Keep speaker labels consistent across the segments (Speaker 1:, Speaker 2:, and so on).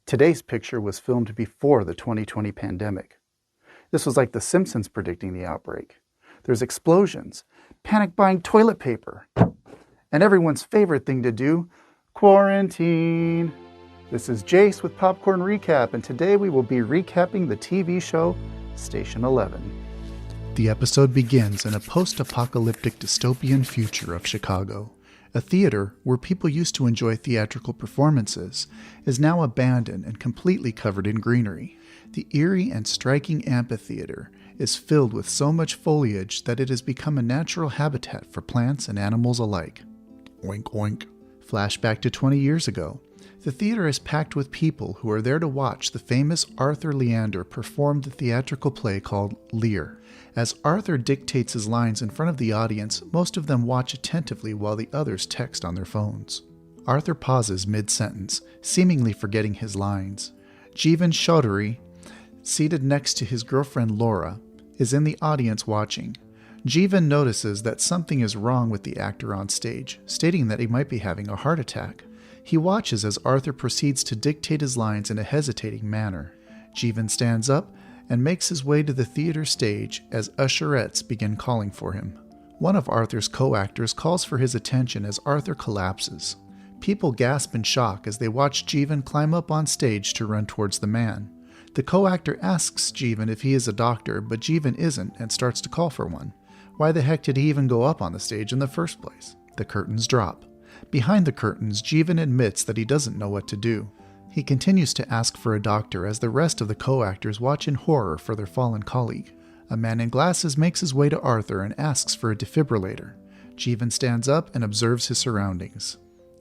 Speaker 1: Today's picture was filmed before the 2020 pandemic. This was like The Simpsons predicting the outbreak. There's explosions, panic buying toilet paper, and everyone's favorite thing to do, quarantine. This is Jace with Popcorn Recap, and today we will be recapping the TV show Station 11. The episode begins in a post-apocalyptic dystopian future of Chicago. A theater, where people used to enjoy theatrical performances, is now abandoned and completely covered in greenery. The eerie and striking amphitheater is filled with so much foliage that it has become a natural habitat for plants and animals alike. Oink oink. Flashback to 20 years ago. The theater is packed with people who are there to watch the famous Arthur Leander perform the theatrical play called Lear. As Arthur dictates his lines in front of the audience, most of them watch attentively while the others text on their phones. Arthur pauses mid-sentence, seemingly forgetting his lines. Jeevan Chaudhary, seated next to his girlfriend Laura, is in the audience watching. Jeevan notices that something is wrong with the actor on stage, stating that he might be having a heart attack. He watches as Arthur proceeds to dictate his lines in a hesitating manner. Jeevan stands up and makes his way to the theater stage as usherettes begin calling for him. One of Arthur's co-actors calls for his attention as Arthur collapses. People gasp in shock as they watch Jeevan climb up on stage to run towards the man. The co-actor asks Jeevan if he is a doctor, but Jeevan isn't and starts to call for one. Why the heck did he even go up on the stage in the first place? The curtains drop. Behind the curtains, Jeevan admits that he doesn't know what to do. He continues to ask for a doctor as the rest of the co-actors watch in horror for their fallen colleague. A man in glasses makes his way to Arthur and asks for a defibrillator. Jeevan stands up and observes his surroundings.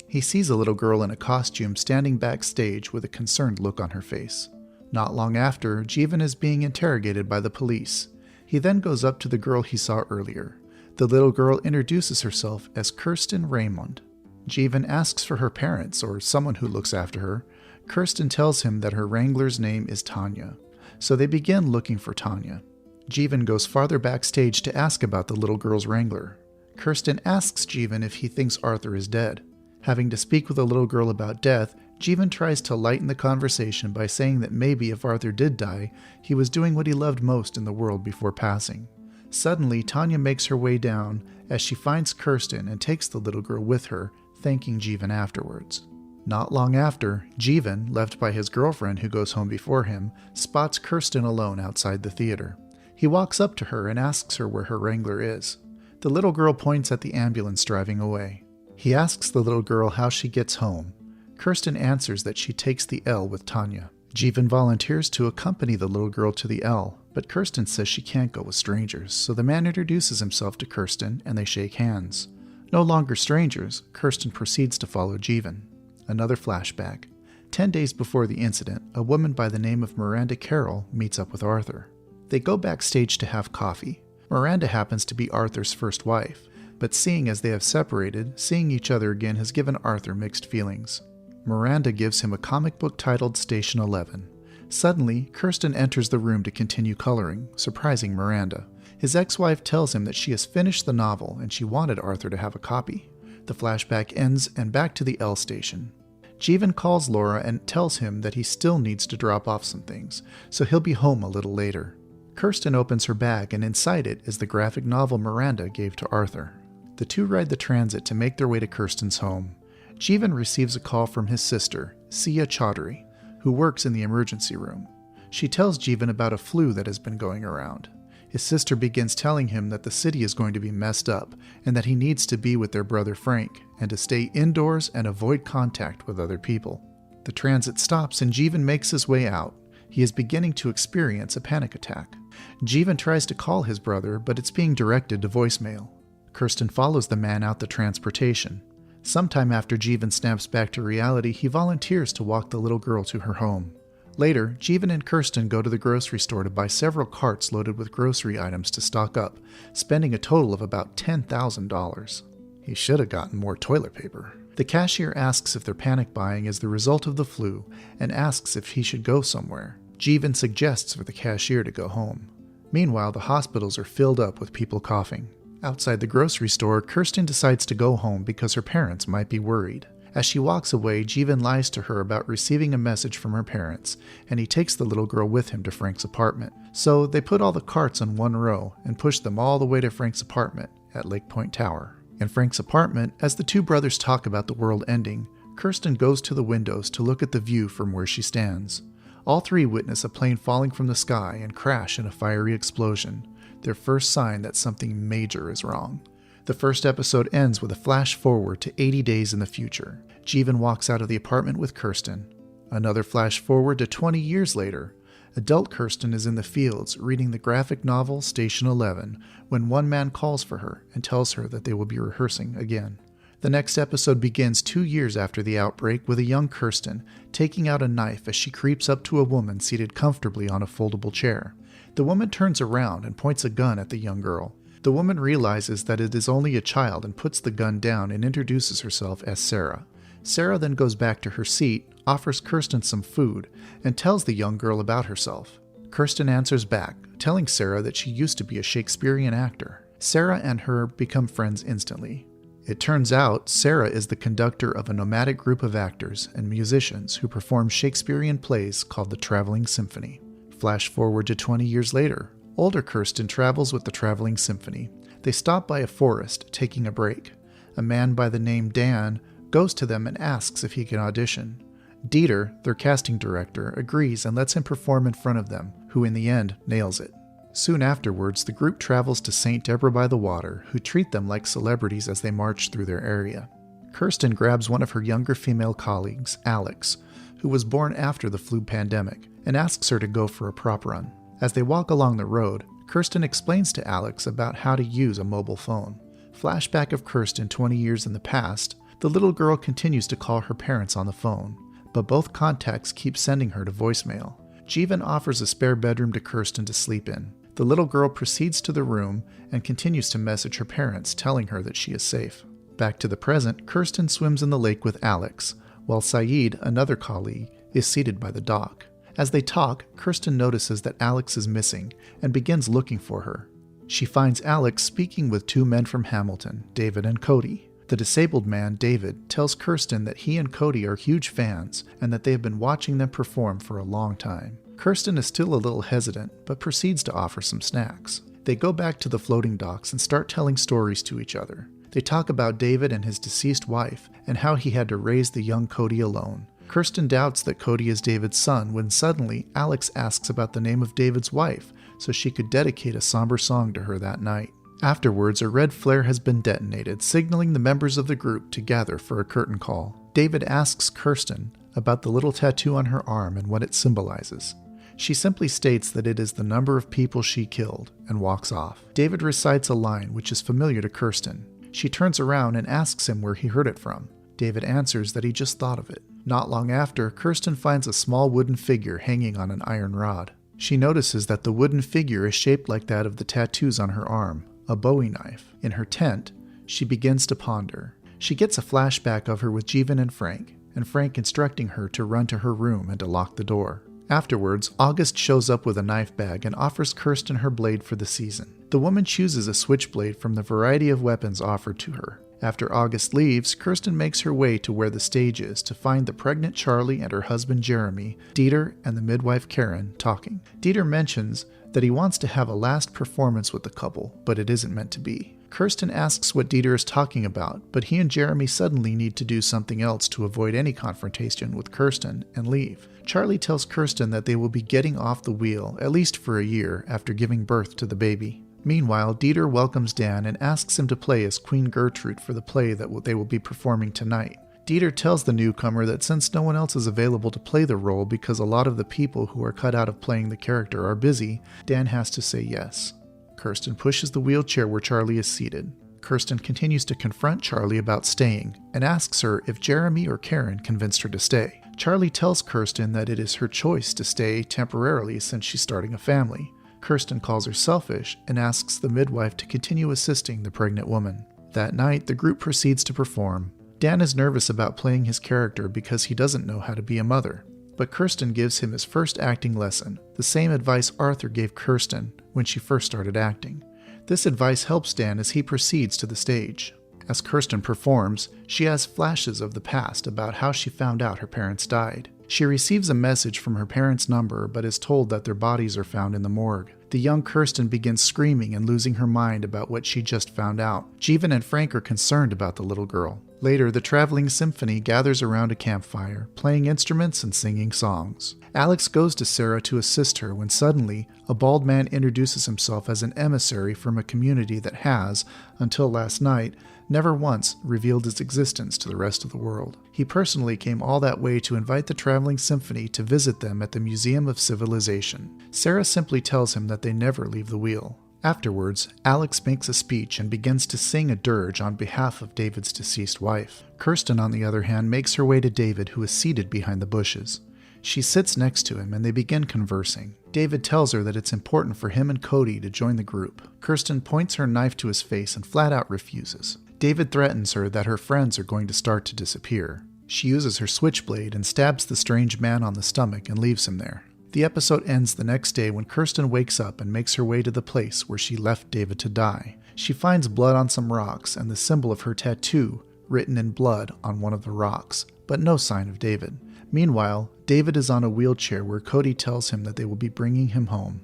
Speaker 1: He sees a little girl in a costume standing backstage with a concerned look on her face. Not long after, Jeevan is being interrogated by the police. He then goes up to the girl he saw earlier. The little girl introduces herself as Kirsten Raymond. Jeevan asks for her parents or someone who looks after her. Kirsten tells him that her wrangler's name is Tanya, so they begin looking for Tanya. Jeevan goes farther backstage to ask about the little girl's wrangler. Kirsten asks Jeevan if he thinks Arthur is dead. Having to speak with the little girl about death, Jeevan tries to lighten the conversation by saying that maybe if Arthur did die, he was doing what he loved most in the world before passing. Suddenly, Tanya makes her way down as she finds Kirsten and takes the little girl with her, thanking Jeevan afterwards. Not long after, Jeevan, left by his girlfriend who goes home before him, spots Kirsten alone outside the theater. He walks up to her and asks her where her wrangler is. The little girl points at the ambulance driving away. He asks the little girl how she gets home. Kirsten answers that she takes the L with Tanya. Jeevan volunteers to accompany the little girl to the L, but Kirsten says she can't go with strangers, so the man introduces himself to Kirsten and they shake hands. No longer strangers, Kirsten proceeds to follow Jeevan. Another flashback. 10 days before the incident, a woman by the name of Miranda Carroll meets up with Arthur. They go backstage to have coffee. Miranda happens to be Arthur's first wife, but seeing as they have separated, seeing each other again has given Arthur mixed feelings. Miranda gives him a comic book titled Station 11. Suddenly, Kirsten enters the room to continue coloring, surprising Miranda. His ex-wife tells him that she has finished the novel and she wanted Arthur to have a copy. The flashback ends and back to the L station. Jeevan calls Laura and tells him that he still needs to drop off some things, so he'll be home a little later. Kirsten opens her bag and inside it is the graphic novel Miranda gave to Arthur. The two ride the transit to make their way to Kirsten's home. Jeevan receives a call from his sister, Sia Chaudhary, who works in the emergency room. She tells Jeevan about a flu that has been going around. His sister begins telling him that the city is going to be messed up and that he needs to be with their brother Frank and to stay indoors and avoid contact with other people. The transit stops and Jeevan makes his way out. He is beginning to experience a panic attack. Jeevan tries to call his brother, but it's being directed to voicemail. Kirsten follows the man out the transportation. Sometime after Jeevan snaps back to reality, he volunteers to walk the little girl to her home. Later, Jeevan and Kirsten go to the grocery store to buy several carts loaded with grocery items to stock up, spending a total of about $10,000. He should have gotten more toilet paper. The cashier asks if their panic buying is the result of the flu and asks if he should go somewhere. Jeevan suggests for the cashier to go home. Meanwhile, the hospitals are filled up with people coughing. Outside the grocery store, Kirsten decides to go home because her parents might be worried. As she walks away, Jeevan lies to her about receiving a message from her parents, and he takes the little girl with him to Frank's apartment. So they put all the carts on one row and push them all the way to Frank's apartment at Lake Point Tower. In Frank's apartment, as the two brothers talk about the world ending, Kirsten goes to the windows to look at the view from where she stands. All three witness a plane falling from the sky and crash in a fiery explosion, their first sign that something major is wrong. The first episode ends with a flash forward to 80 days in the future. Jeevan walks out of the apartment with Kirsten. Another flash forward to 20 years later. Adult Kirsten is in the fields reading the graphic novel Station 11 when one man calls for her and tells her that they will be rehearsing again. The next episode begins 2 years after the outbreak with a young Kirsten taking out a knife as she creeps up to a woman seated comfortably on a foldable chair. The woman turns around and points a gun at the young girl. The woman realizes that it is only a child and puts the gun down and introduces herself as Sarah. Sarah then goes back to her seat, offers Kirsten some food, and tells the young girl about herself. Kirsten answers back, telling Sarah that she used to be a Shakespearean actor. Sarah and her become friends instantly. It turns out Sarah is the conductor of a nomadic group of actors and musicians who perform Shakespearean plays called the Traveling Symphony. Flash forward to 20 years later. Older Kirsten travels with the Traveling Symphony. They stop by a forest, taking a break. A man by the name Dan goes to them and asks if he can audition. Dieter, their casting director, agrees and lets him perform in front of them, who in the end nails it. Soon afterwards, the group travels to St. Deborah by the Water, who treat them like celebrities as they march through their area. Kirsten grabs one of her younger female colleagues, Alex, who was born after the flu pandemic, and asks her to go for a prop run. As they walk along the road, Kirsten explains to Alex about how to use a mobile phone. Flashback of Kirsten 20 years in the past, the little girl continues to call her parents on the phone, but both contacts keep sending her to voicemail. Jeevan offers a spare bedroom to Kirsten to sleep in. The little girl proceeds to the room and continues to message her parents, telling her that she is safe. Back to the present, Kirsten swims in the lake with Alex, while Saeed, another colleague, is seated by the dock. As they talk, Kirsten notices that Alex is missing and begins looking for her. She finds Alex speaking with two men from Hamilton, David and Cody. The disabled man, David, tells Kirsten that he and Cody are huge fans and that they have been watching them perform for a long time. Kirsten is still a little hesitant, but proceeds to offer some snacks. They go back to the floating docks and start telling stories to each other. They talk about David and his deceased wife and how he had to raise the young Cody alone. Kirsten doubts that Cody is David's son when suddenly Alex asks about the name of David's wife so she could dedicate a somber song to her that night. Afterwards, a red flare has been detonated, signaling the members of the group to gather for a curtain call. David asks Kirsten about the little tattoo on her arm and what it symbolizes. She simply states that it is the number of people she killed and walks off. David recites a line which is familiar to Kirsten. She turns around and asks him where he heard it from. David answers that he just thought of it. Not long after, Kirsten finds a small wooden figure hanging on an iron rod. She notices that the wooden figure is shaped like that of the tattoos on her arm, a Bowie knife. In her tent, she begins to ponder. She gets a flashback of her with Jeevan and Frank instructing her to run to her room and to lock the door. Afterwards, August shows up with a knife bag and offers Kirsten her blade for the season. The woman chooses a switchblade from the variety of weapons offered to her. After August leaves, Kirsten makes her way to where the stage is to find the pregnant Charlie and her husband Jeremy, Dieter, and the midwife Karen talking. Dieter mentions that he wants to have a last performance with the couple, but it isn't meant to be. Kirsten asks what Dieter is talking about, but he and Jeremy suddenly need to do something else to avoid any confrontation with Kirsten and leave. Charlie tells Kirsten that they will be getting off the wheel, at least for a year, after giving birth to the baby. Meanwhile, Dieter welcomes Dan and asks him to play as Queen Gertrude for the play that they will be performing tonight. Dieter tells the newcomer that since no one else is available to play the role because a lot of the people who are cut out of playing the character are busy, Dan has to say yes. Kirsten pushes the wheelchair where Charlie is seated. Kirsten continues to confront Charlie about staying and asks her if Jeremy or Karen convinced her to stay. Charlie tells Kirsten that it is her choice to stay temporarily since she's starting a family. Kirsten calls her selfish and asks the midwife to continue assisting the pregnant woman. That night, the group proceeds to perform. Dan is nervous about playing his character because he doesn't know how to be a mother. But Kirsten gives him his first acting lesson, the same advice Arthur gave Kirsten when she first started acting. This advice helps Dan as he proceeds to the stage. As Kirsten performs, she has flashes of the past about how she found out her parents died. She receives a message from her parents' number but is told that their bodies are found in the morgue. The young Kirsten begins screaming and losing her mind about what she just found out. Jeevan and Frank are concerned about the little girl. Later, the traveling symphony gathers around a campfire, playing instruments and singing songs. Alex goes to Sarah to assist her when suddenly, a bald man introduces himself as an emissary from a community that has, until last night, never once revealed its existence to the rest of the world. He personally came all that way to invite the traveling symphony to visit them at the Museum of Civilization. Sarah simply tells him that they never leave the wheel. Afterwards, Alex makes a speech and begins to sing a dirge on behalf of David's deceased wife. Kirsten, on the other hand, makes her way to David, who is seated behind the bushes. She sits next to him and they begin conversing. David tells her that it's important for him and Cody to join the group. Kirsten points her knife to his face and flat out refuses. David threatens her that her friends are going to start to disappear. She uses her switchblade and stabs the strange man on the stomach and leaves him there. The episode ends the next day when Kirsten wakes up and makes her way to the place where she left David to die. She finds blood on some rocks and the symbol of her tattoo written in blood on one of the rocks, but no sign of David. Meanwhile, David is on a wheelchair where Cody tells him that they will be bringing him home.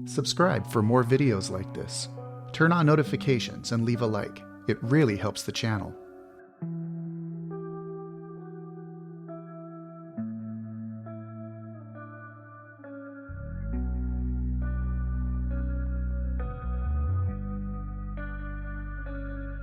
Speaker 1: Subscribe for more videos like this. Turn on notifications and leave a like. It really helps the channel.